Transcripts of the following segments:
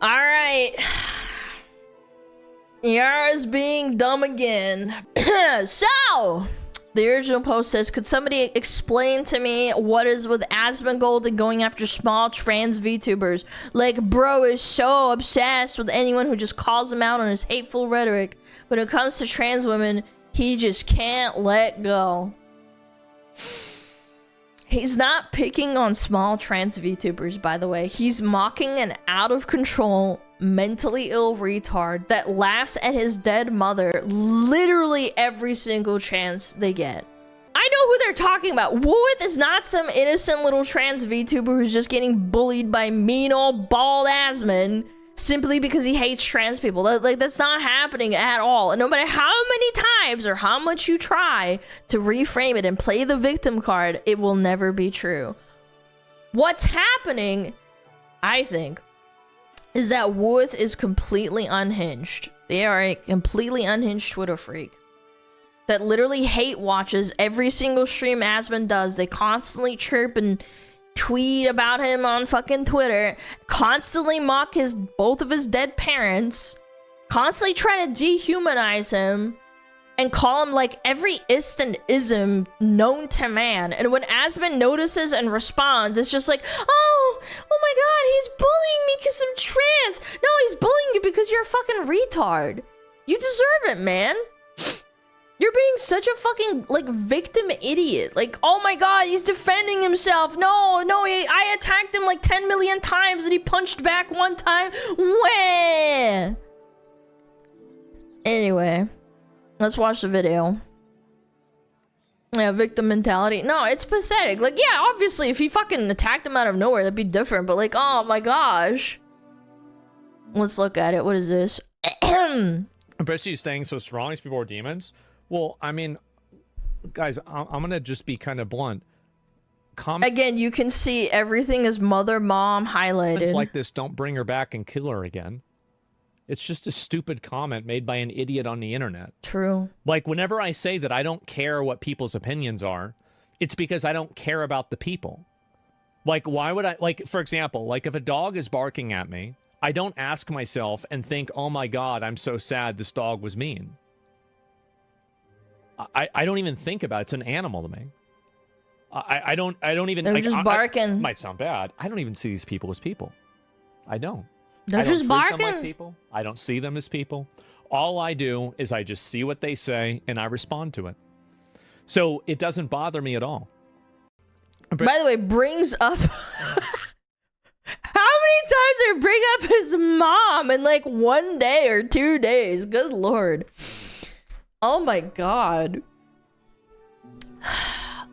Alright. Yara's being dumb again. So, the original post says, could somebody explain to me what is with Asmongold and going after small trans VTubers? Like, bro is so obsessed with anyone who just calls him out on his hateful rhetoric. When it comes to trans women, he just can't let go. He's not picking on small trans VTubers, by the way. He's mocking an out-of-control, mentally ill retard that laughs at his dead mother literally every single chance they get. I know who they're talking about. Woolith is not some innocent little trans VTuber who's just getting bullied by mean old bald Asmon simply because he hates trans people. That's not happening at all. And no matter how many times or how much you try to reframe it and play the victim card, it will never be true. What's happening, I think, is that Woolith is completely unhinged. They are a completely unhinged Twitter freak that literally hate watches every single stream Asmon does. They constantly chirp and tweet about him on fucking Twitter, constantly mock both of his dead parents, constantly try to dehumanize him and call him like every ist and ism known to man. And when Asmon notices and responds, it's just like, oh my god, he's bullying me because I'm trans. No, he's bullying you because you're a fucking retard. You deserve it, man. You're being such a fucking, like, victim idiot. Like, oh my god, he's defending himself. No, I attacked him like 10 million times and he punched back one time. Wah! Anyway, let's watch the video. Yeah, victim mentality. No, it's pathetic. Like, yeah, obviously, if he fucking attacked him out of nowhere, that'd be different. But like, oh my gosh. Let's look at it. What is this? Especially staying so strong, these people are demons. Well, I mean, guys, I'm gonna just be kind of blunt. Again, you can see everything is mother, mom highlighted. It's like this, don't bring her back and kill her again. It's just a stupid comment made by an idiot on the internet. True. Like, whenever I say that I don't care what people's opinions are, it's because I don't care about the people. Like, why would I, like, for example, like if a dog is barking at me, I don't ask myself and think, oh my god, I'm so sad this dog was mean. I don't even think about it. It's an animal to me. I don't even. They're just barking. Might sound bad. I don't even see these people as people. I don't. They're just barking. Them like people. I don't see them as people. All I do is I just see what they say and I respond to it. So it doesn't bother me at all. By the way, brings up. How many times did he bring up his mom in like 1 day or 2 days? Good lord. Oh my god.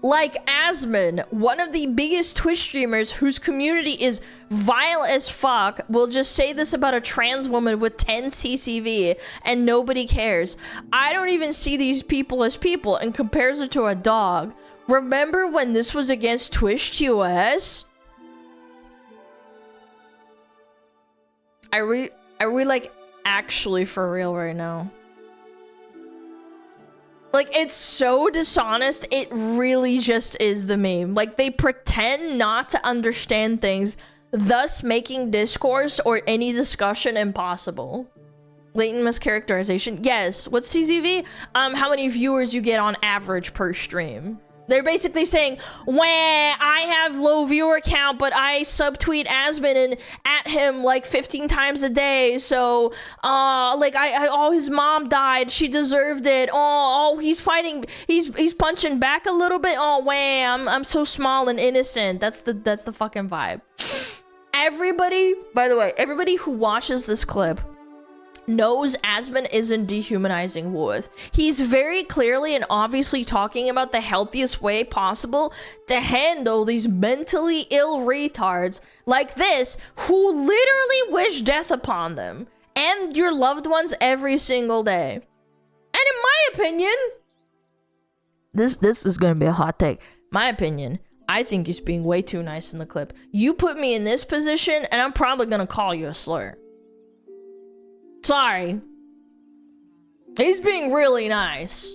Like Asmon, one of the biggest Twitch streamers whose community is vile as fuck, will just say this about a trans woman with 10 CCV and nobody cares. I don't even see these people as people and compares it to a dog. Remember when this was against Twitch TOS? Are we like actually for real right now? Like, it's so dishonest, it really just is the meme. Like, they pretend not to understand things, thus making discourse or any discussion impossible. Latent mischaracterization. Yes. What's CZV? How many viewers you get on average per stream. They're basically saying, wah, I have low viewer count, but I subtweet Asmon and at him like 15 times a day. So, like, oh, his mom died. She deserved it. Oh, he's fighting. He's punching back a little bit. Oh, wah, I'm so small and innocent. That's the fucking vibe. Everybody, by the way, everybody who watches this clip knows Asmon isn't dehumanizing Woolith. He's very clearly and obviously talking about the healthiest way possible to handle these mentally ill retards like this who literally wish death upon them and your loved ones every single day. And in my opinion, this is gonna be a hot take. My opinion, I think he's being way too nice in the clip. You put me in this position and I'm probably gonna call you a slur. Sorry. He's being really nice.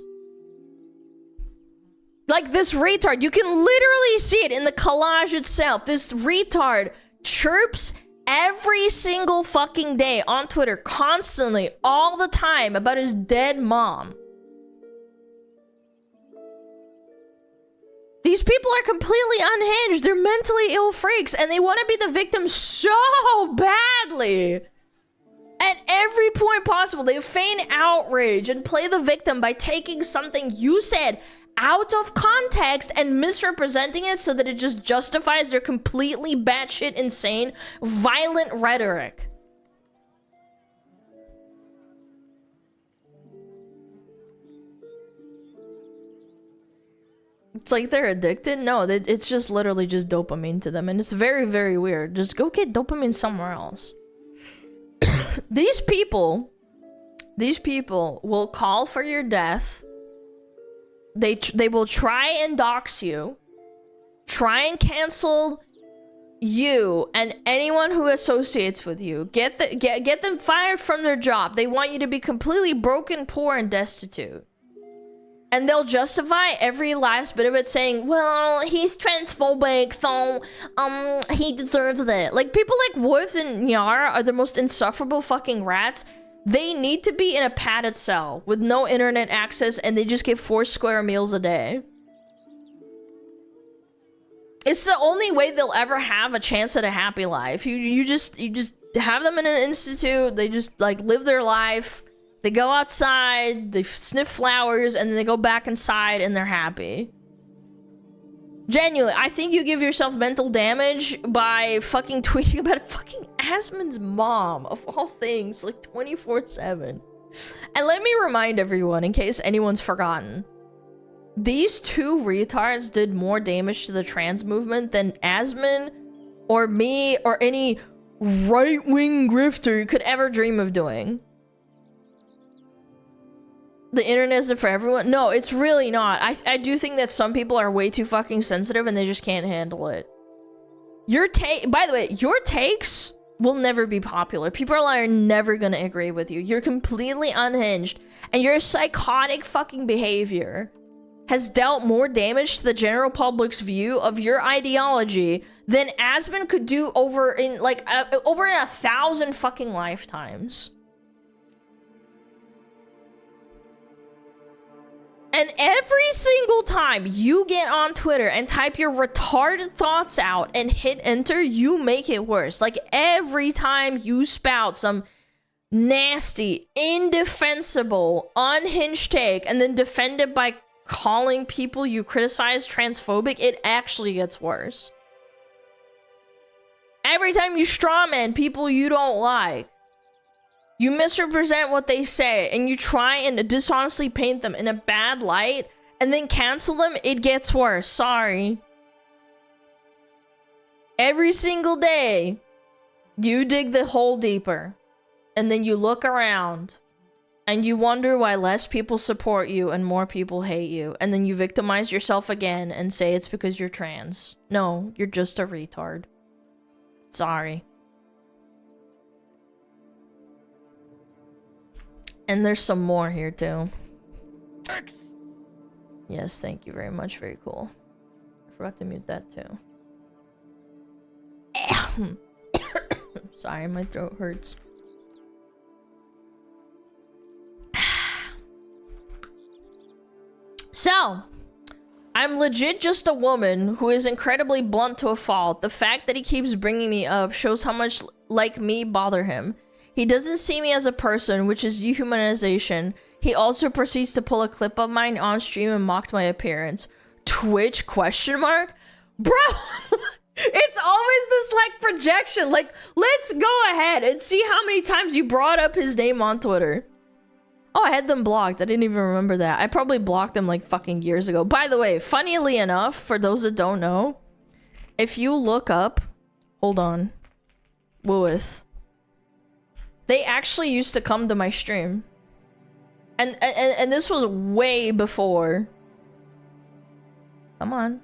Like this retard, you can literally see it in the collage itself. This retard chirps every single fucking day on Twitter, constantly, all the time, about his dead mom. These people are completely unhinged. They're mentally ill freaks, and they want to be the victim so badly. At every point possible, they feign outrage and play the victim by taking something you said out of context and misrepresenting it so that it just justifies their completely batshit insane, violent rhetoric. It's like they're addicted. No, it's just literally just dopamine to them, and it's very, very weird. Just go get dopamine somewhere else. These people will call for your death. They will try and dox you, try and cancel you and anyone who associates with you. Get them fired from their job. They want you to be completely broken, poor, and destitute. And they'll justify every last bit of it saying, well, he's transphobic, so, he deserves it. Like, people like Wolf and Nyar are the most insufferable fucking rats. They need to be in a padded cell with no internet access, and they just get 4 square meals a day. It's the only way they'll ever have a chance at a happy life. You just have them in an institute, they just, like, live their life. They go outside, they sniff flowers, and then they go back inside and they're happy. Genuinely, I think you give yourself mental damage by fucking tweeting about fucking Asmon's mom, of all things, like 24/7. And let me remind everyone, in case anyone's forgotten, these two retards did more damage to the trans movement than Asmon or me or any right-wing grifter could ever dream of doing. The internet isn't for everyone. No, it's really not. I do think that some people are way too fucking sensitive and they just can't handle it. By the way, your takes will never be popular. People are never gonna agree with you. You're completely unhinged, and your psychotic fucking behavior has dealt more damage to the general public's view of your ideology than Asmon could do over in 1,000 fucking lifetimes. And every single time you get on Twitter and type your retarded thoughts out and hit enter, you make it worse. Like, every time you spout some nasty, indefensible, unhinged take and then defend it by calling people you criticize transphobic, it actually gets worse. Every time you strawman people you don't like, you misrepresent what they say, and you try and dishonestly paint them in a bad light, and then cancel them, it gets worse. Sorry. Every single day, you dig the hole deeper, and then you look around, and you wonder why less people support you and more people hate you, and then you victimize yourself again and say it's because you're trans. No, you're just a retard. Sorry. And there's some more here too. Yes, thank you very much. Very cool. I forgot to mute that too. Sorry, my throat hurts. So, I'm legit just a woman who is incredibly blunt to a fault. The fact that he keeps bringing me up shows how much like me bother him. He doesn't see me as a person, which is dehumanization. He also proceeds to pull a clip of mine on stream and mocked my appearance. Twitch question mark? Bro, it's always this like projection. Like, let's go ahead and see how many times you brought up his name on Twitter. Oh, I had them blocked. I didn't even remember that. I probably blocked them like fucking years ago. By the way, funnily enough, for those that don't know, if you look up, hold on, Lewis. They actually used to come to my stream. And this was way before. Come on.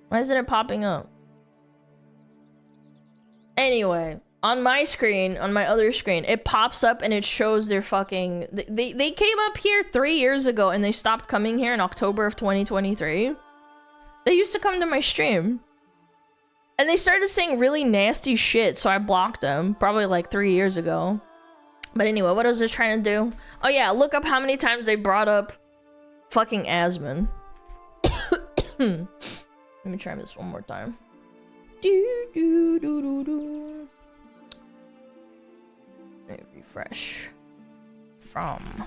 Why isn't it popping up? Anyway, on my screen, on my other screen, it pops up and it shows their fucking... They came up here 3 years ago and they stopped coming here in October of 2023. They used to come to my stream. And they started saying really nasty shit, so I blocked them. Probably like 3 years ago. But anyway, what was I trying to do? Oh yeah, look up how many times they brought up fucking Asmon. Let me try this one more time. Let me refresh. From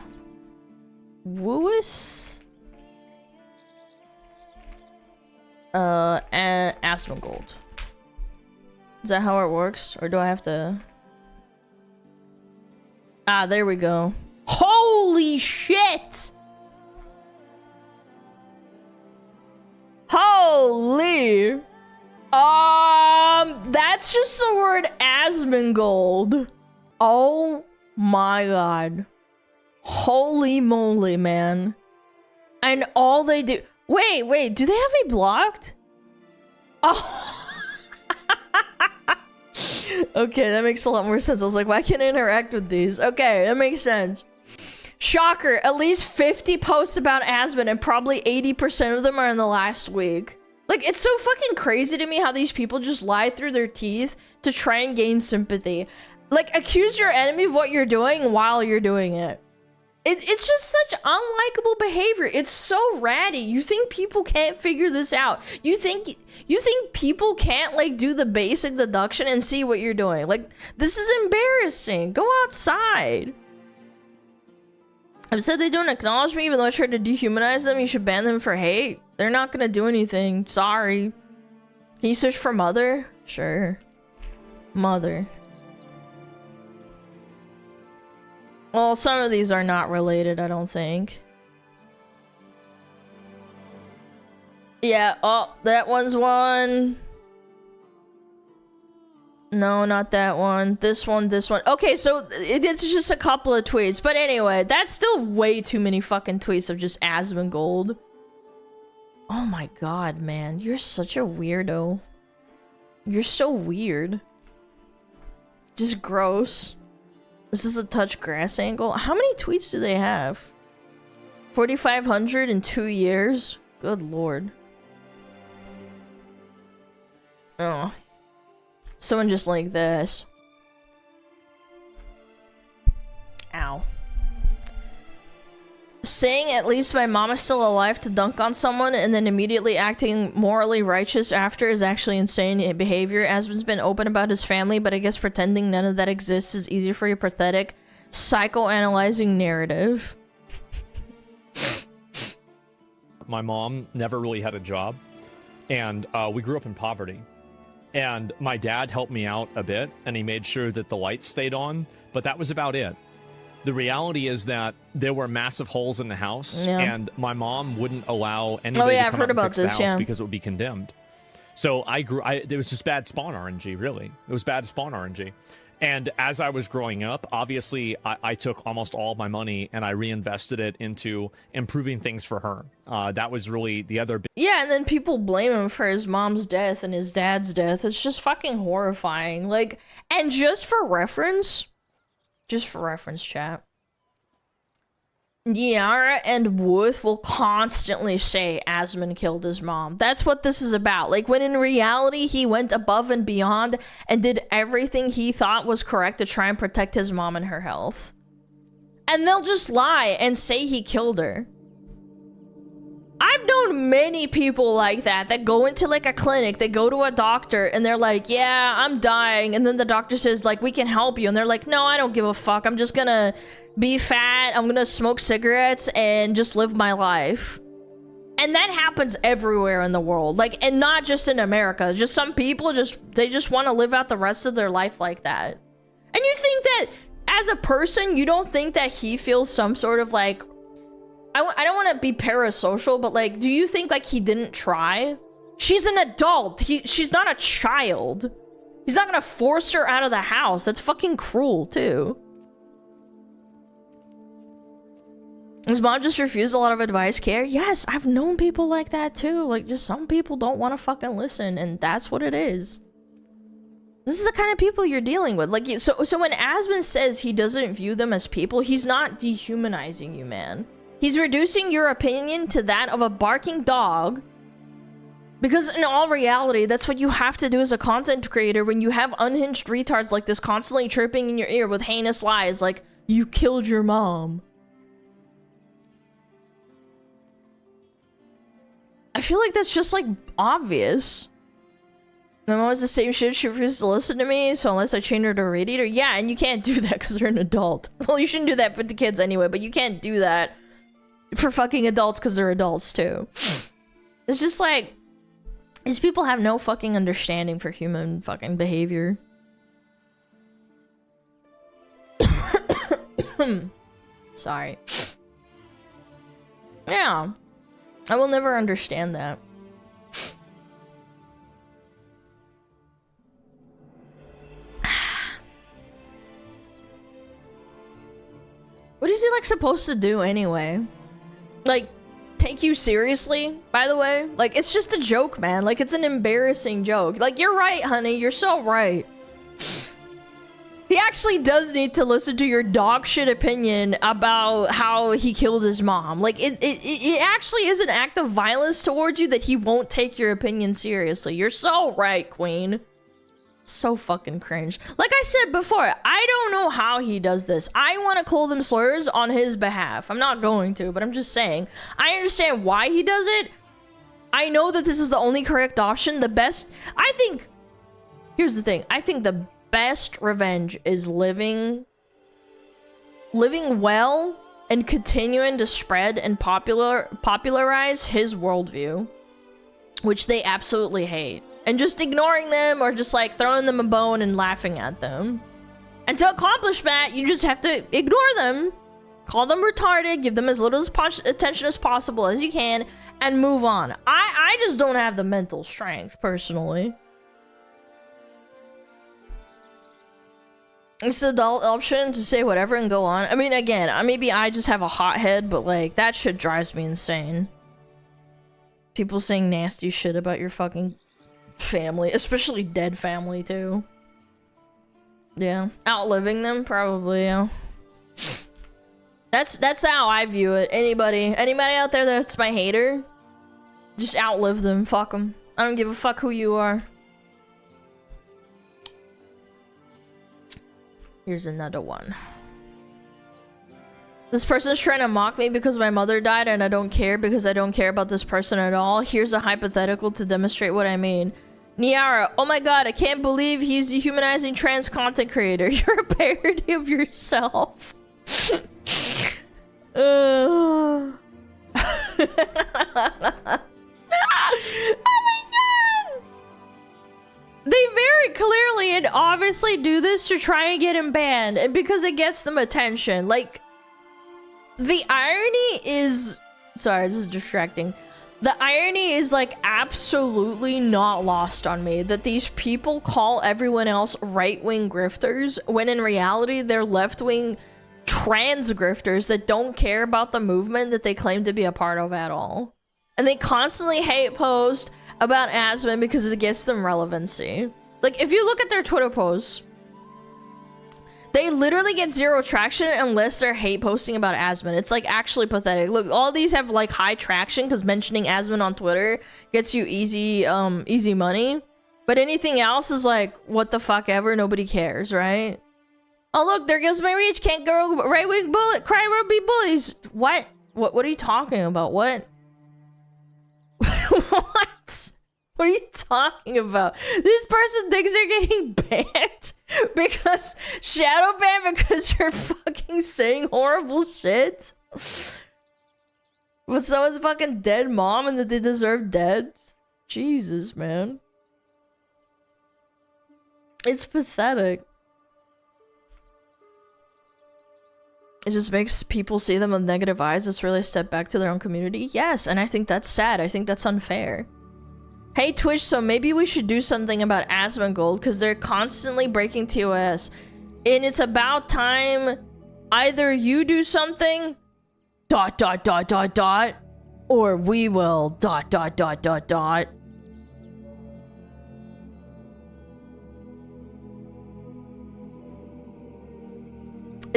Woois? And Asmongold. Is that how it works? Or do I have to... Ah, there we go. Holy shit! Holy! That's just the word Asmongold. Oh my god. Holy moly, man. And all they do... Wait, do they have me blocked? Oh. Okay, that makes a lot more sense. I was like, why can't I interact with these? Okay, that makes sense. Shocker, at least 50 posts about Asmon and probably 80% of them are in the last week. Like, it's so fucking crazy to me how these people just lie through their teeth to try and gain sympathy. Like, accuse your enemy of what you're doing while you're doing it. It's just such unlikable behavior. It's so ratty. You think people can't figure this out. You think people can't, like, do the basic deduction and see what you're doing. Like, this is embarrassing. Go outside. I've said they don't acknowledge me even though I tried to dehumanize them. You should ban them for hate. They're not gonna do anything. Sorry. Can you search for mother? Sure. Mother. Well, some of these are not related, I don't think. Yeah, oh, that one's one. No, not that one. This one, this one. Okay, so it's just a couple of tweets. But anyway, that's still way too many fucking tweets of just Asmongold. Oh my god, man. You're such a weirdo. You're so weird. Just gross. This is a touch grass angle. How many tweets do they have? 4,500 in 2 years? Good lord. Oh. Someone just like this. Ow. Saying at least my mom is still alive to dunk on someone and then immediately acting morally righteous after is actually insane behavior. Asmon's been open about his family, but I guess pretending none of that exists is easier for your pathetic, psychoanalyzing narrative. My mom never really had a job, and we grew up in poverty. And my dad helped me out a bit, and he made sure that the lights stayed on, but that was about it. The reality is that there were massive holes in the house, and my mom wouldn't allow anybody to come up and fix the house because it would be condemned. So it was just bad spawn RNG, really. It was bad spawn RNG. And as I was growing up, obviously, I took almost all of my money and I reinvested it into improving things for her. That was really the other big... Yeah, and then people blame him for his mom's death and his dad's death. It's just fucking horrifying. Like, and just for reference, chat, Yara and Wooth will constantly say Asmon killed his mom. That's what this is about. Like, when in reality, he went above and beyond and did everything he thought was correct to try and protect his mom and her health. And they'll just lie and say he killed her. I've known many people like that go into like a clinic, they go to a doctor and they're like, yeah, I'm dying. And then the doctor says like, we can help you. And they're like, no, I don't give a fuck. I'm just gonna be fat. I'm gonna smoke cigarettes and just live my life. And that happens everywhere in the world. Like, and not just in America. Just some people they just want to live out the rest of their life like that. And you think that as a person, you don't think that he feels some sort of like, I don't want to be parasocial, but like, do you think like he didn't try? She's an adult. She's not a child. He's not gonna force her out of the house. That's fucking cruel too. His mom just refused a lot of advice, care. Yes, I've known people like that too. Like, just some people don't want to fucking listen, and that's what it is. This is the kind of people you're dealing with. Like, so when Asmund says he doesn't view them as people, he's not dehumanizing you, man. He's reducing your opinion to that of a barking dog. Because in all reality, that's what you have to do as a content creator when you have unhinged retards like this constantly chirping in your ear with heinous lies like, you killed your mom. I feel like that's just, like, obvious. My mom was the same shit. She refused to listen to me, so unless I chained her to a radiator. Yeah, and you can't do that because they're an adult. Well, you shouldn't do that with the kids anyway, but you can't do that for fucking adults because they're adults too. It's just like, these people have no fucking understanding for human fucking behavior. Sorry. Yeah. I will never understand that. What is he, like, supposed to do anyway? Like, take you seriously, by the way? Like, it's just a joke, man. Like, it's an embarrassing joke. Like, you're right, honey. You're so right. He actually does need to listen to your dog shit opinion about how he killed his mom. Like, it actually is an act of violence towards you that he won't take your opinion seriously. You're so right, queen. So fucking cringe. Like I said before, I don't know how he does this. I want to call them slurs on his behalf. I'm not going to, but I'm just saying. I understand why he does it. I know that this is the only correct option. The best... I think... Here's the thing. I think the best revenge is living well and continuing to spread and popularize his worldview, which they absolutely hate. And just ignoring them or just like throwing them a bone and laughing at them. And to accomplish that, you just have to ignore them, call them retarded, give them as little attention as possible as you can, and move on. I just don't have the mental strength, personally. It's the adult option to say whatever and go on. I mean, again, maybe I just have a hot head, but like, that shit drives me insane. People saying nasty shit about your fucking family, especially dead family too. Yeah, outliving them probably. Yeah, that's how I view it. Anybody out there that's my hater, just outlive them. Fuck them. I don't give a fuck who you are. Here's another one. This person's trying to mock me because my mother died and I don't care because I don't care about this person at all. Here's a hypothetical to demonstrate what I mean. Niara, oh my god, I can't believe he's dehumanizing trans content creator. You're a parody of yourself. Oh my god! They very clearly and obviously do this to try and get him banned, and because it gets them attention. Like, the irony is... Sorry, this is distracting. The irony is, like, absolutely not lost on me that these people call everyone else right-wing grifters when in reality they're left-wing trans grifters that don't care about the movement that they claim to be a part of at all. And they constantly hate post about Asmund because it gets them relevancy. Like, if you look at their Twitter posts, they literally get zero traction unless they're hate posting about Asmund. It's like actually pathetic. Look, all these have like high traction because mentioning Asmund on Twitter gets you easy money. But anything else is like, what the fuck ever, nobody cares, right? Oh look, there goes my reach. Can't go right-wing bullet. Cry be bullies. What? What are you talking about? What? What? What are you talking about? This person thinks they're getting banned because shadow banned because you're fucking saying horrible shit. But someone's fucking dead mom and that they deserve dead. Jesus, man. It's pathetic. It just makes people see them with negative eyes. It's really a step back to their own community. Yes, and I think that's sad. I think that's unfair. Hey Twitch, so maybe we should do something about Asmongold because they're constantly breaking TOS. And it's about time either you do something ... or we will ... What?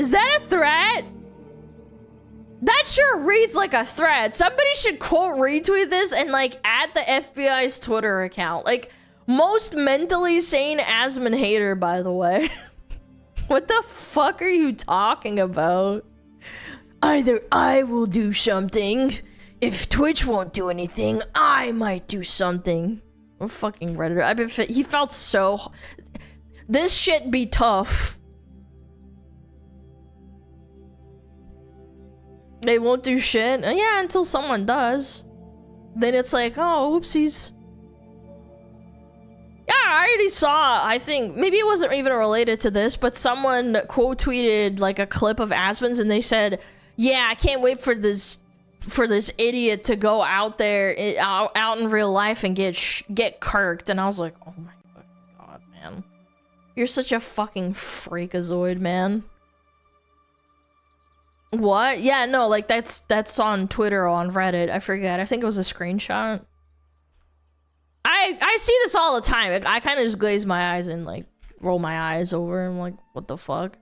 Is that a threat? That sure reads like a threat. Somebody should quote retweet this and like add the FBI's Twitter account. Like, most mentally sane Asmon hater, by the way. What the fuck are you talking about? Either I will do something. If Twitch won't do anything, I might do something. I'm fucking Redditor. I've been he felt so... This shit be tough. They won't do shit? Yeah, until someone does. Then it's like, oh, oopsies. Yeah, I already saw, I think, maybe it wasn't even related to this, but someone quote tweeted like a clip of Asmon's and they said, yeah, I can't wait for this idiot to go out there, out in real life and get kirked. And I was like, oh my god, man. You're such a fucking freakazoid, man. What? Yeah, no, like that's on Twitter or on Reddit. I forget. I think it was a screenshot. I see this all the time. I kind of just glaze my eyes and like roll my eyes over and I'm like, what the fuck?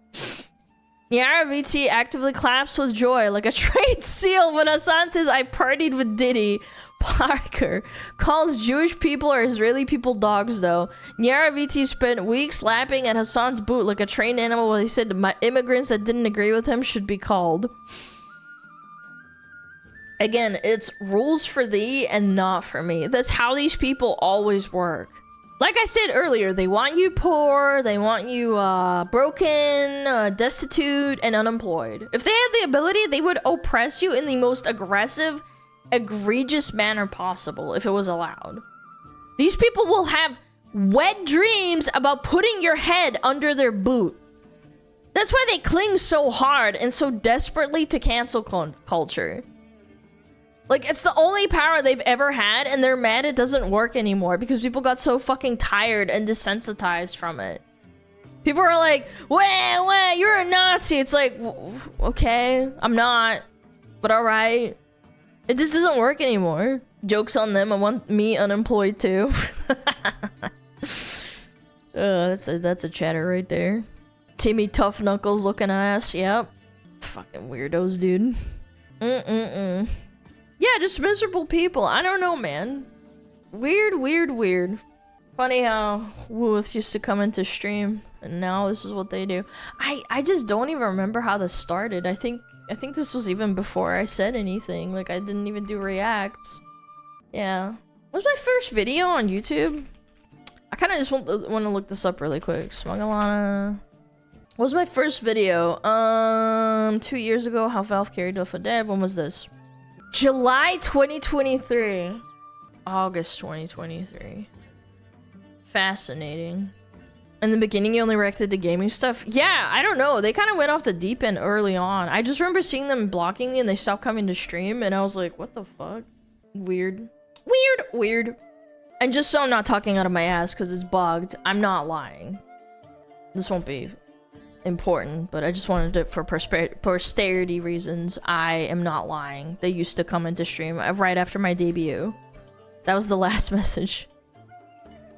Yara VT actively claps with joy like a trained seal when Hassan says I partied with Diddy. Parker calls Jewish people or Israeli people dogs though. Yara VT spent weeks lapping at Hassan's boot like a trained animal while he said my immigrants that didn't agree with him should be called. Again, it's rules for thee and not for me. That's how these people always work. Like I said earlier, they want you poor, they want you broken, destitute, and unemployed. If they had the ability, they would oppress you in the most aggressive, egregious manner possible if it was allowed. These people will have wet dreams about putting your head under their boot. That's why they cling so hard and so desperately to cancel culture. Like, it's the only power they've ever had, and they're mad it doesn't work anymore because people got so fucking tired and desensitized from it. People are like, wah, you're a Nazi. It's like, okay, I'm not, but all right. It just doesn't work anymore. Joke's on them. I want me unemployed too. That's a chatter right there. Timmy Tough Knuckles looking ass. Yep. Fucking weirdos, dude. Yeah, just miserable people. I don't know, man. Weird. Funny how Wooth used to come into stream and now this is what they do. I just don't even remember how this started. I think this was even before I said anything. Like, I didn't even do reacts. Yeah. What was my first video on YouTube? I kind of just want to look this up really quick. SmugAlana. What was my first video? 2 years ago, how Valve carried off a dead. When was this? July 2023. August 2023. Fascinating. In the beginning, you only reacted to gaming stuff? Yeah, I don't know. They kind of went off the deep end early on. I just remember seeing them blocking me and they stopped coming to stream and I was like, what the fuck? Weird. And just so I'm not talking out of my ass because it's bugged, I'm not lying. This won't be important, but I just wanted it for posterity reasons. I am not lying. They used to come into stream right after my debut. That was the last message.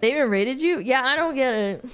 They even rated you? Yeah, I don't get it.